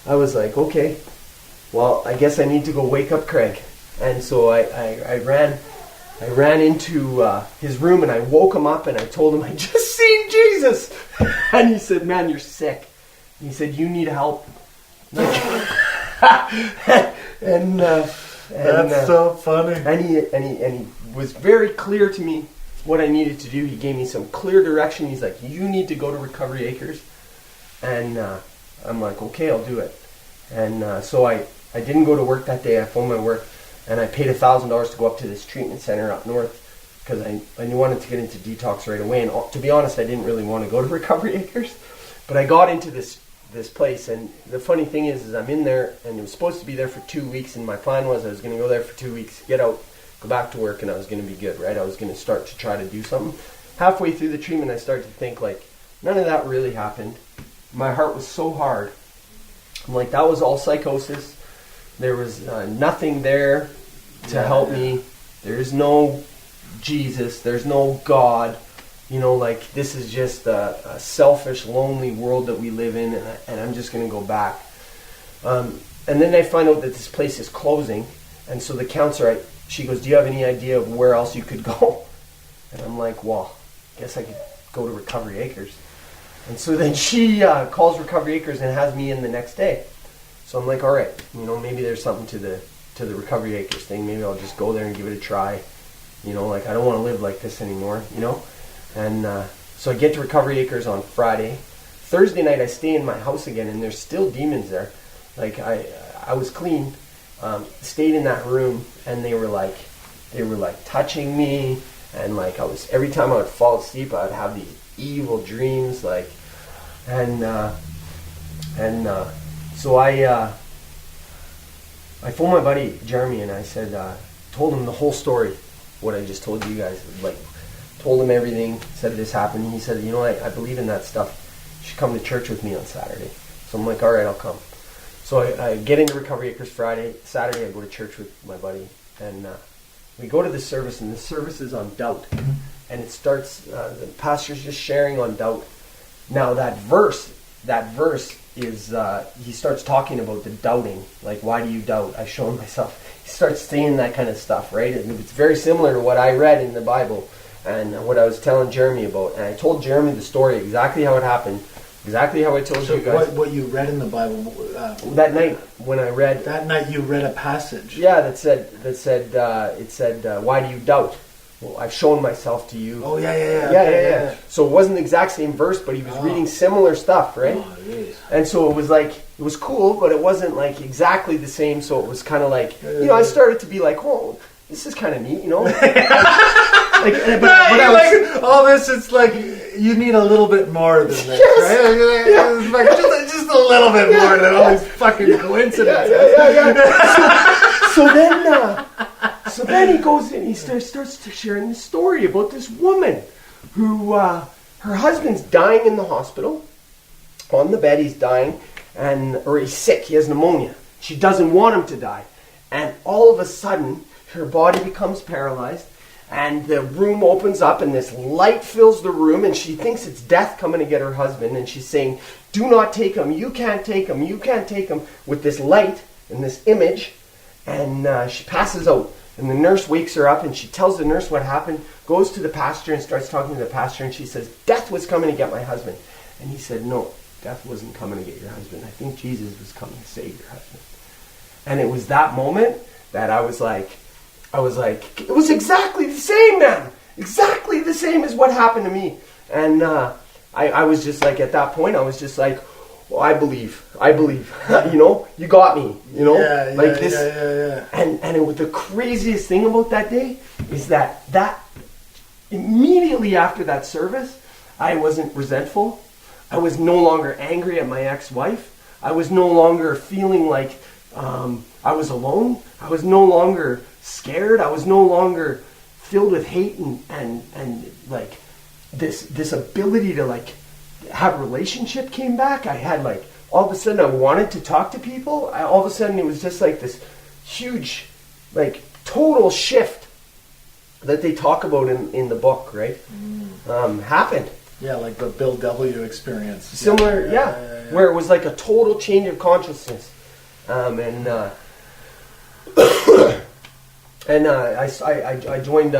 okay, well, I guess I need to go wake up Craig. And so I ran into his room, and I woke him up, and I told him I just seen Jesus. And he said, man, you're sick. And he said, you need help. That's so funny. And he was very clear to me what I needed to do. He gave me some clear direction. He's like, you need to go to Recovery Acres. And I'm like, okay, I'll do it. And so I didn't go to work that day. I phoned my work, and I paid $1,000 to go up to this treatment center up north because I wanted to get into detox right away. And to be honest, I didn't really want to go to Recovery Acres. But I got into this place, and the funny thing is I'm in there, and it was supposed to be there for 2 weeks, and my plan was I was going to go there for 2 weeks, get out, go back to work, and I was going to be good, right? I was going to start to try to do something. Halfway through the treatment, I started to think, like, none of that really happened. My heart was so hard. I'm like, that was all psychosis. There was nothing there to help me. There's no Jesus. There's no God. You know, like, this is just a selfish, lonely world that we live in, and I'm just going to go back. And then I find out that this place is closing, and so the counselor, she goes, do you have any idea of where else you could go? And I'm like, well, I guess I could go to Recovery Acres. And so then she calls Recovery Acres and has me in the next day. So I'm like, all right, you know, maybe there's something to the Recovery Acres thing. Maybe I'll just go there and give it a try. You know, like, I don't want to live like this anymore, you know? And so I get to Recovery Acres on Friday. Thursday night I stay in my house again, and there's still demons there. Like, I was clean, stayed in that room, and they were like touching me, and like every time I would fall asleep, I would have these evil dreams, like, and so I phoned my buddy Jeremy, and I said, told him the whole story, what I just told you guys, like, told him everything, said this happened. He said, you know, I believe in that stuff. You should come to church with me on Saturday. So I'm like, all right, I'll come. So I get into Recovery Acres Friday. Saturday I go to church with my buddy, and we go to the service, and the service is on doubt. And it starts, the pastor's just sharing on doubt. Now that verse that verse is he starts talking about the doubting, like, why do you doubt? I've shown myself. He starts saying that kind of stuff, right? And it's very similar to what I read in the Bible and what I was telling Jeremy about. And I told Jeremy the story, exactly how it happened, exactly how I told you guys. What you read in the Bible? That night when I read. That night you read a passage. Yeah, it said, why do you doubt? Well, I've shown myself to you. Oh, yeah. Yeah. So it wasn't the exact same verse, but he was reading similar stuff, right? Oh, geez. And so it was like, it was cool, but it wasn't like exactly the same. So it was kind of like, I started to be like, oh, this is kind of neat, but I was, all this, it's like, you need a little bit more than this, right? Yeah. It's like, just a little bit more than all these fucking coincidences. So then he goes in, he starts sharing this story about this woman who, her husband's dying in the hospital. On the bed, he's dying, or he's sick, he has pneumonia. She doesn't want him to die. And all of a sudden, her body becomes paralyzed, and the room opens up, and this light fills the room, and she thinks it's death coming to get her husband, and she's saying, do not take him, you can't take him, you can't take him, with this light and this image, and she passes out. And the nurse wakes her up, and she tells the nurse what happened, goes to the pastor and starts talking to the pastor, and she says, death was coming to get my husband. And he said, no, death wasn't coming to get your husband. I think Jesus was coming to save your husband. And it was that moment that I was like, it was exactly the same, man. Exactly the same as what happened to me. And I was just like, at that point, I was just like, well, I believe, you got me, Yeah. And it was the craziest thing about that day is that immediately after that service, I wasn't resentful. I was no longer angry at my ex-wife. I was no longer feeling like I was alone. I was no longer scared. I was no longer filled with hate and like this ability to like have a relationship came back. I had like, all of a sudden I wanted to talk to people. All of a sudden it was just like this huge, like total shift that they talk about in the book, right? Happened. Yeah, like the Bill W. experience. Similar, where it was like a total change of consciousness. And I joined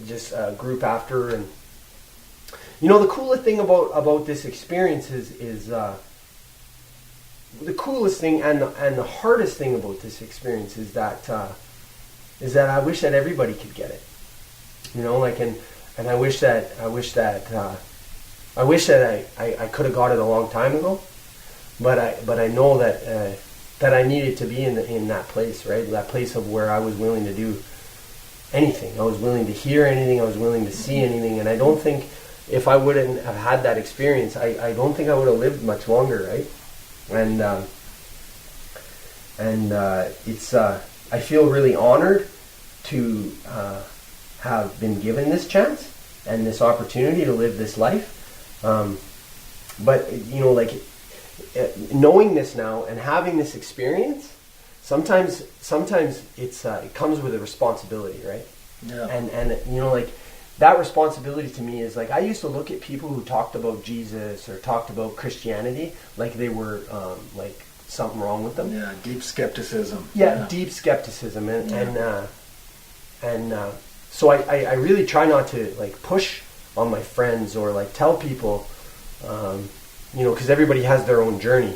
just a group after, and the coolest thing about this experience is the coolest thing and the hardest thing about this experience is that I wish that everybody could get it. And I wish that I could have got it a long time ago, but I know that I needed to be in that place, right? That place of where I was willing to do anything. I was willing to hear anything. I was willing to see anything. And I don't think if I wouldn't have had that experience, I don't think I would have lived much longer, right? And it's I feel really honored to have been given this chance and this opportunity to live this life. But knowing this now and having this experience, sometimes it comes with a responsibility, right? Yeah. And that responsibility to me is like, I used to look at people who talked about Jesus or talked about Christianity like they were like something wrong with them. Yeah, deep skepticism. Yeah, deep skepticism, and so I really try not to like push on my friends or like tell people, because everybody has their own journey.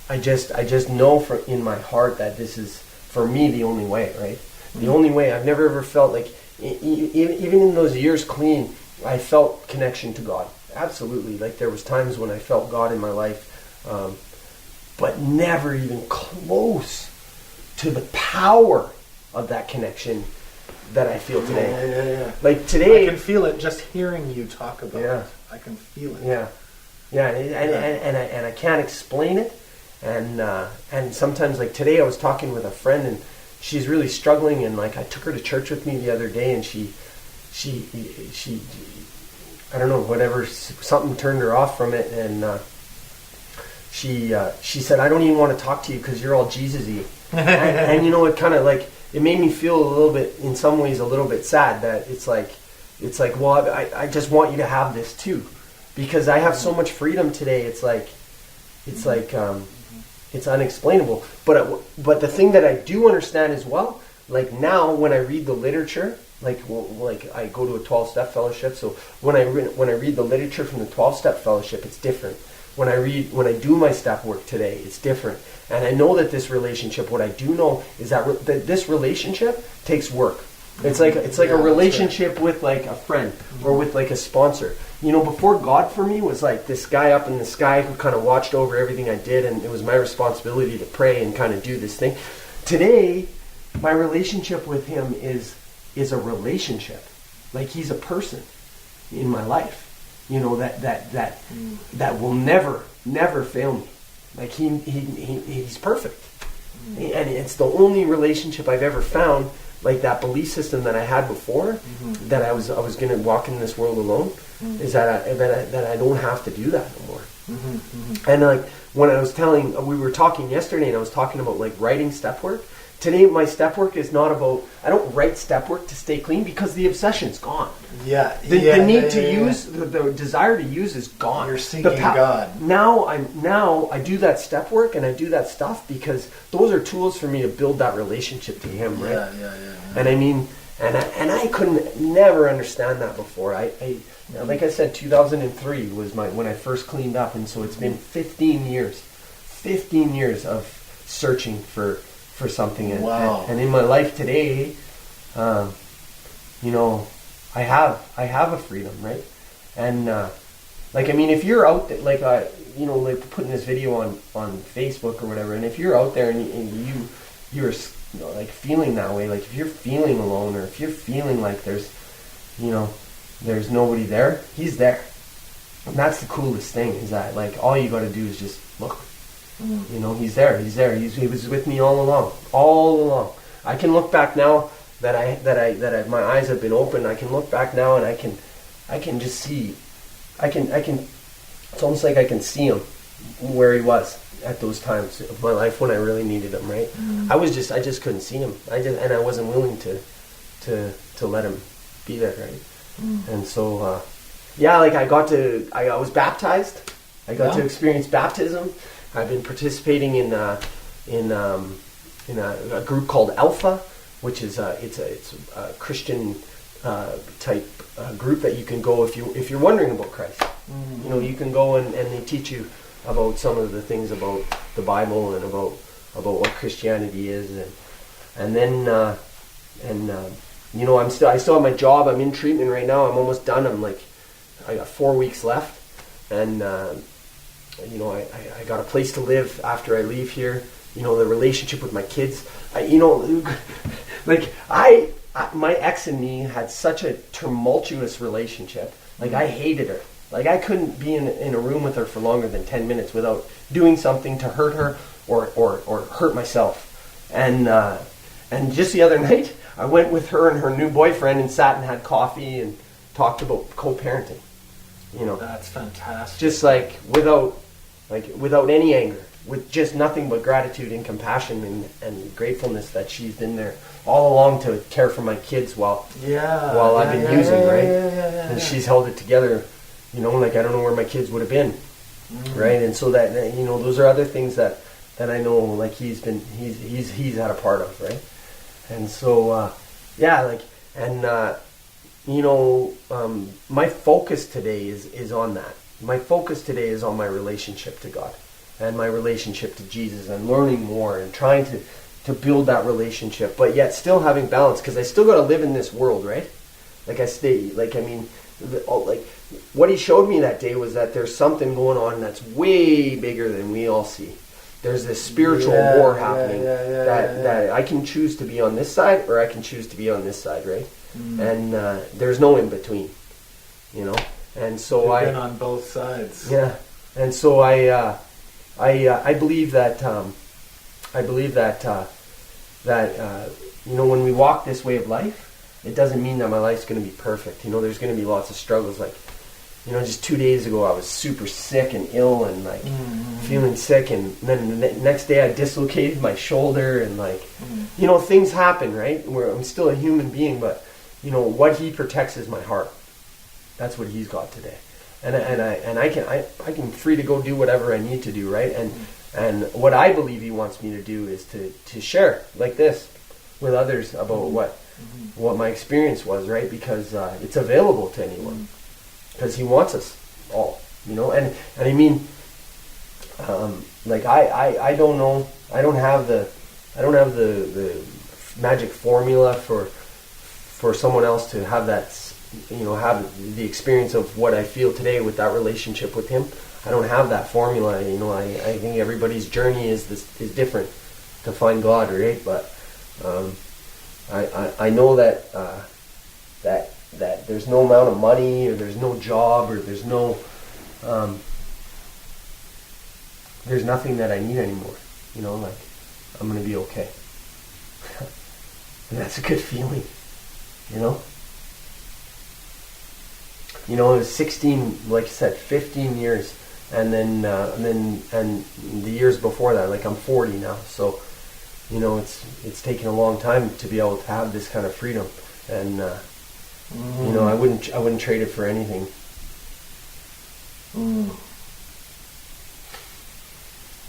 I just know in my heart that this is for me the only way, right? The only way. I've never ever felt like, even in those years clean, I felt connection to God. Absolutely. Like there was times when I felt God in my life, but never even close to the power of that connection that I feel today. Yeah. Like today, I can feel it just hearing you talk about it. I can feel it. And I can't explain it. And sometimes, like today, I was talking with a friend, and she's really struggling. And like I took her to church with me the other day, and she I don't know, whatever, something turned her off from it, and she said, I don't even want to talk to you because you're all Jesus-y. and it kind of like, it made me feel a little bit, in some ways, a little bit sad that it's like, well, I just want you to have this too, because I have so much freedom today. It's like, It's like it's unexplainable. But the thing that I do understand as well, like now when I read the literature, like I go to a 12-step fellowship, so when I read the literature from the 12-step fellowship, it's different. When I do my step work today, it's different. And I know that this relationship, what I do know is that this relationship takes work. It's like a relationship with like a friend or with like a sponsor. You know, before God for me was like this guy up in the sky who kind of watched over everything I did, and it was my responsibility to pray and kind of do this thing. Today, my relationship with him is a relationship. Like he's a person in my life. You know, that will never fail me. Like he's perfect. And it's the only relationship I've ever found, like that belief system that I had before, that I was going to walk in this world alone, is that I don't have to do that anymore. And like when we were talking yesterday, and I was talking about like writing step work. Today, my step work is not about, I don't write step work to stay clean because the obsession's gone. The need to use, the desire to use is gone. You're seeking God. Now I do that step work and I do that stuff because those are tools for me to build that relationship to Him, right? And I mean, and I couldn't never understand that before. I like I said, 2003 was when I first cleaned up, and so it's been 15 years of searching for something, and in my life today, you know, I have a freedom, right? And like, I mean, if you're out there, like you know, like putting this video on Facebook or whatever, and if you're out there and you're you know, like feeling that way, like if you're feeling alone, or if you're feeling like there's nobody there, He's there. And that's the coolest thing, is that like all you got to do is just look. You know, He's there. He was with me all along. I can look back now that my eyes have been opened. I can look back now and I can just see. I can. It's almost like I can see Him where He was at those times of my life when I really needed Him. Right? I just couldn't see Him. And I wasn't willing to let Him be there. Right? And so like I was baptized. I got to experience baptism. I've been participating in a group called Alpha, which is it's a Christian type group that you can go if you're wondering about Christ. You know, you can go and they teach you about some of the things about the Bible and about what Christianity is, and then you know, I still have my job. I'm in treatment right now. I'm almost done. I got 4 weeks left, and you know, I got a place to live after I leave here. You know, the relationship with my kids. You know, like my ex and me had such a tumultuous relationship. Like I hated her. Like I couldn't be in a room with her for longer than 10 minutes without doing something to hurt her or hurt myself. And just the other night, I went with her and her new boyfriend and sat and had coffee and talked about co-parenting. You know, that's fantastic. Just like without any anger, with just nothing but gratitude and compassion and gratefulness that she's been there all along to care for my kids while I've been using, right? And she's held it together. You know, like I don't know where my kids would have been, right? And so that, you know, those are other things that I know, like he's had a part of, right? And so you know, my focus today is on that. My focus today is on my relationship to God and my relationship to Jesus, and learning more and trying to build that relationship, but yet still having balance, because I still got to live in this world, right? Like like what He showed me that day was that there's something going on that's way bigger than we all see. There's this spiritual war happening that I can choose to be on this side or I can choose to be on this side, right? And there's no in between, you know. And so You've been on both sides. Yeah, and so I believe that you know, when we walk this way of life, it doesn't mean that my life's going to be perfect. You know, there's going to be lots of struggles. Like, you know, just 2 days ago, I was super sick and ill and like feeling sick, and then the next day I dislocated my shoulder, and like, you know, things happen, right? Where I'm still a human being, but you know, what He protects is my heart. That's what He's got today. and I can free to go do whatever I need to do, right? And what I believe He wants me to do is to share like this with others about what my experience was, right? Because it's available to anyone, because He wants us all, you know. And I mean, like I don't know, I don't have the magic formula for someone else to have that, you know, have the experience of what I feel today with that relationship with Him. I don't have that formula, you know. I think everybody's journey is different to find God, right? But I know that there's no amount of money, or there's no job, or there's nothing that I need anymore. You know, like, I'm gonna be okay. And that's a good feeling, you know. You know, it was 16, like I said, 15 years, and then the years before that, like I'm 40 now, so you know, it's taken a long time to be able to have this kind of freedom, and you know, I wouldn't trade it for anything.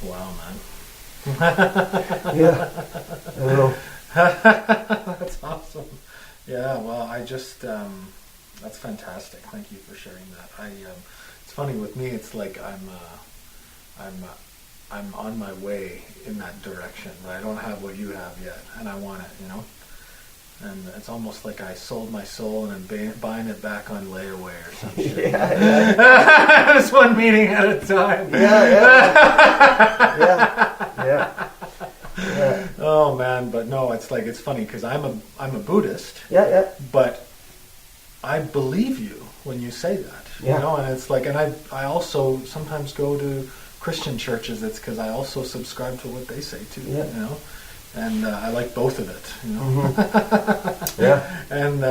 Wow, man. Yeah, I don't know. That's awesome. Yeah, well, I just that's fantastic. Thank you for sharing that. It's funny with me. It's like I'm on my way in that direction, but I don't have what you have yet, and I want it, you know. And it's almost like I sold my soul and I'm buying it back on layaway or some shit. Yeah. Just one meeting at a time. Yeah. Oh man, but no, it's like, it's funny because I'm a Buddhist. Yeah. But I believe you when you say that. You know, and it's like, and I also sometimes go to Christian churches. It's because I also subscribe to what they say too. Yeah. You know. And I like both of it, you know. Yeah. And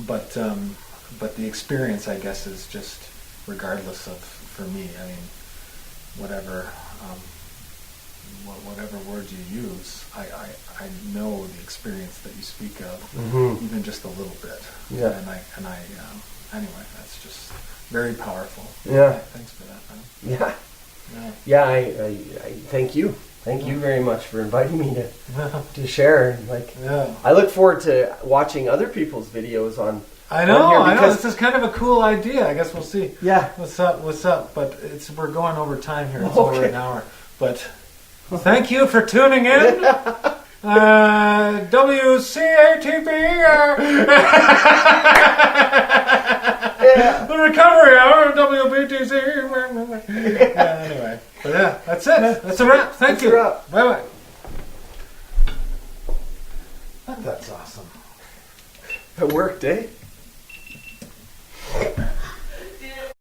but the experience, I guess, is just regardless of, for me. I mean, whatever words you use, I know the experience that you speak of, even just a little bit. Yeah. And I anyway, that's just very powerful. Yeah. Thanks for that, man. Yeah. I thank you. Thank you very much for inviting me to share. Like, I look forward to watching other people's videos on. I know. This is kind of a cool idea. I guess we'll see. Yeah. What's up? But we're going over time here. It's over an hour. But thank you for tuning in. WCATP. The recovery hour of WBTC. Anyway. But yeah, that's it. That's a wrap. Thank you. Bye-bye. That's awesome. It worked, eh?